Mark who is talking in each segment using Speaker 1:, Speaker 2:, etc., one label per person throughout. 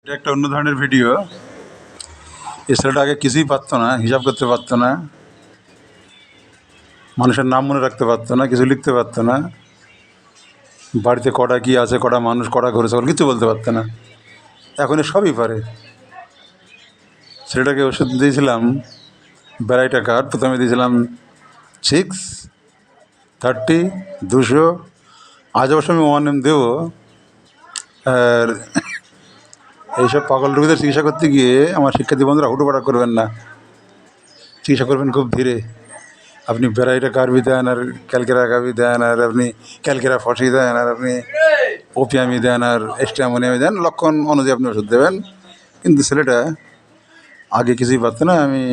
Speaker 1: এটা একটা অন্য ধরনের ভিডিও। এই ছেলেটা আগে কিছুই পারতো না, হিসাব করতে পারতো না, মানুষের নাম মনে রাখতে পারতো না, কিছু লিখতে পারতো না, বাড়িতে কটা কী আছে, কটা মানুষ, কটা ঘরে সকল কিছু বলতে পারতো না। এখন এ সবই পারে। ছেলেটাকে ওষুধ দিয়েছিলাম ভ্যারাইটাকার। প্রথমে দিয়েছিলাম 630, 200। আজ অবশ্য আমি 1M দেবো। আর এইসব পাগল রোগীদের চিকিৎসা করতে গিয়ে আমার শিক্ষার্থী বন্ধুরা হুটোপাটা করবেন না, চিকিৎসা করবেন খুব ধীরে। আপনি ভ্যারাইটাকার भी দেন, আর ক্যালকেরা भी দেন, আর আপনি ক্যালকেরা ফসি দেন, আর আপনি ওপিয়ামি দেন, আর এস্টামোনিয়ামি দেন, লক্ষণ অনুযায়ী আপনি ওষুধ দেবেন। কিন্তু ছেলেটা আগে কিছুই পারতো না। আমি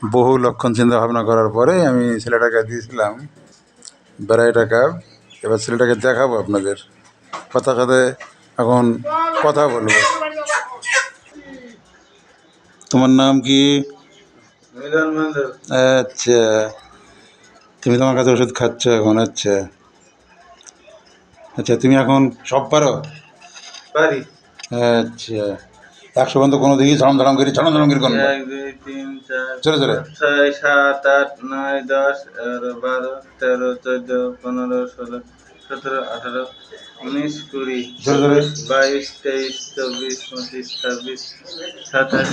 Speaker 1: বহু লক্ষণ চিন্তা ভাবনা করার পরে আমি ছেলেটাকে দিয়েছিলাম ভ্যারাইটাকার। এবার ছেলেটাকে দেখাবো আপনাদের, কথার সাথে এখন কথা বলবো। তোমার নাম কি? আচ্ছা, তুমি তোমার কাছে ওষুধ খাচ্ছ এখন? আচ্ছা আচ্ছা, তুমি এখন সব পারো?
Speaker 2: পারি।
Speaker 1: আচ্ছা, 100 পর্যন্ত কোনো দিকে ঝড়ম ঝড়ম করে করবো।
Speaker 2: 1 2 3 4
Speaker 1: জোরে জোরে।
Speaker 2: 5 6 7 8 9 10 11 12 13 14 15 16 17 18 19 20
Speaker 1: জোরে জোরে।
Speaker 2: 22 23 24 25 26 27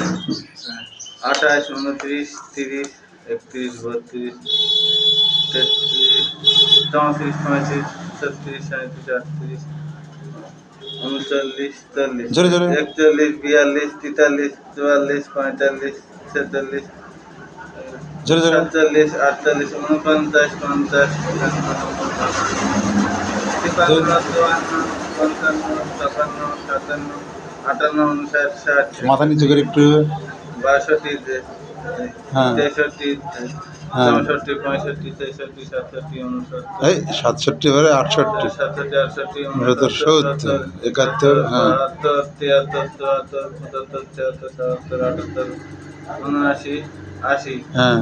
Speaker 2: 28 29 30 31 32 33 34 35 36 37 38 39 40
Speaker 1: জোরে জোরে।
Speaker 2: 41 42 43 44 45 46
Speaker 1: জোরে জোরে।
Speaker 2: 47 48 49 50 55 56 58 59
Speaker 1: মাথা নিচু করে একটু।
Speaker 2: 62
Speaker 1: হ্যাঁ
Speaker 2: 63
Speaker 1: হ্যাঁ।
Speaker 2: 64 65 66 67 69
Speaker 1: এই 67 বারে 68,
Speaker 2: 67 68
Speaker 1: 69, 70, 71। হ্যাঁ
Speaker 2: 72 73 74 75 76 77 78 79 80
Speaker 1: হ্যাঁ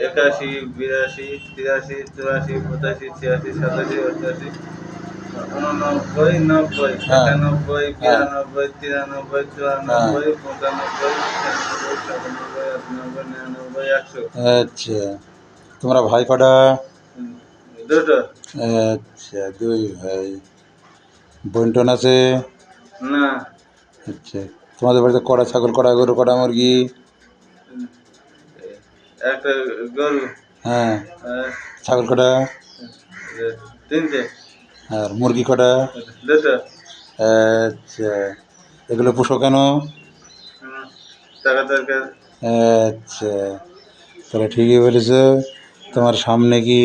Speaker 2: 81 82 83 84 85 86 87 88 89 90
Speaker 1: হ্যাঁ
Speaker 2: 91
Speaker 1: হ্যাঁ
Speaker 2: 92 93 94 95 96 97 98 99 100।
Speaker 1: আচ্ছা, তোমরা ভাই কটা?
Speaker 2: দুটো।
Speaker 1: আচ্ছা, 2 ভাই। বোন টোন আছে?
Speaker 2: না।
Speaker 1: আচ্ছা, তোমাদের বাড়িতে কটা ছাগল, কটা গরু, কটা মুরগি?
Speaker 2: একটা গরু।
Speaker 1: হ্যাঁ।
Speaker 2: আর
Speaker 1: ছাগল কটা?
Speaker 2: 3টে।
Speaker 1: আর মুরগি কটা?
Speaker 2: দুটো।
Speaker 1: আচ্ছা, এগুলো পুষো কেন?
Speaker 2: টাকা দরকার।
Speaker 1: আচ্ছা, তাহলে ঠিকই বলেছ। তোমার সামনে কি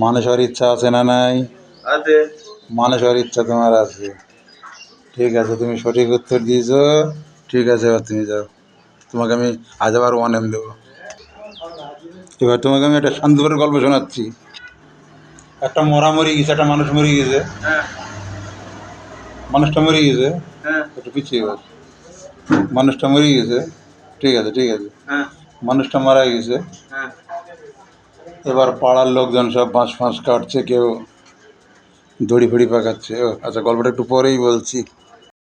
Speaker 1: মানুষ হওয়ার ইচ্ছা আছে না নাই?
Speaker 2: আছে।
Speaker 1: মানুষ হওয়ার ইচ্ছা তোমার আছে। ঠিক আছে, তুমি সঠিক উত্তর দিয়েছ। ঠিক আছে, এবার তুমি যাও। তোমাকে আমি আজ আবার 1M দেবো। এবার তোমাকে আমি একটা শান্তপুরের গল্প শোনাচ্ছি। একটা মরা মরে গেছে, একটা মানুষ মরে গেছে।
Speaker 2: হ্যাঁ
Speaker 1: মানুষটা মরে গেছে।
Speaker 2: হ্যাঁ
Speaker 1: একটু পিছিয়ে গেছে। মানুষটা মরে গেছে। ঠিক আছে ঠিক আছে।
Speaker 2: হ্যাঁ
Speaker 1: মানুষটা মারা গেছে।
Speaker 2: হ্যাঁ
Speaker 1: এবার পাড়ার লোকজন সব বাঁশ ফাঁস কাটছে, কেউ দড়ি ফড়ি পাকাচ্ছে। ও আচ্ছা, গল্পটা একটু পরেই বলছি।